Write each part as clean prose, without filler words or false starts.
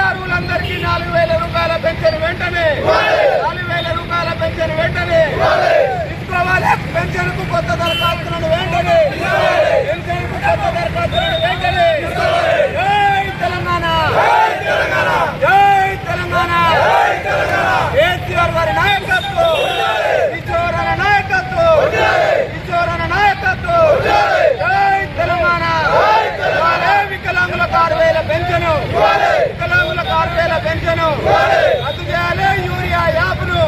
అరువులందరికీ 4,000 రూపాయల పెన్షన్ వెంటనే 4,000 రూపాయల పెన్షన్ వెంటనే తీసుకోవాలి. పెన్షన్ కు కొత్త దరఖాస్తులను వెంటనే పెన్షన్ కు కొత్త దరఖాస్తులను వెంటనే. జై తెలంగాణ, జై తెలంగాణ. కేసీఆర్ గారి నాయకత్వం, కిషోరన్న నాయకత్వం, కిషోరన్న నాయకత్వం. జై తెలంగాణ. వికలాంగుల 6,000 పెన్షను, వికలాంగుల 6,000 పెన్షను రద్దు చేయాలి. యూరియా యాప్ను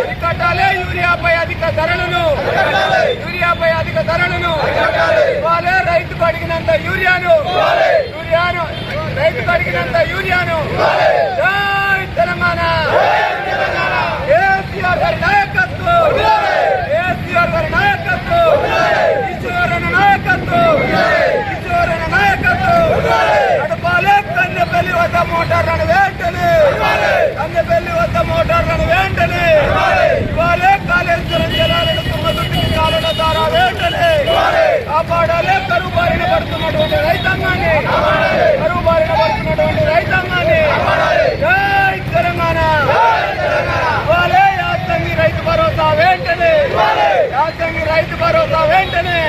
అరికట్టాలి. యూరియాపై అధిక ధరలను ఇవ్వాలి. రైతుకు అడిగినంత యూరియాను జై తెలంగాణ. కేసీఆర్ గారి నాయకత్వం, కేసీఆర్ గారి నాయకత్వం, కిషోరన్న నాయకత్వం, కిషోరన్న నాయకత్వం. నడపాలి కన్నెపల్లి వద్ద మోటార్లను వెంటనే, కన్నెపల్లి వద్ద మోటార్లను వెంటనే ఇవ్వాలి. కాళేశ్వరం జలాలను తుంగతుర్తికి కాలువ ద్వారా వెంటనే కాపాడాలి. కరువు బారిన పడుతున్నటువంటి రైతాంగాన్ని, జై తెలంగాణ. ఇవ్వాలి. యాసంగి రైతు భరోసా వెంటనే, యాసంగి రైతు భరోసా వెంటనే.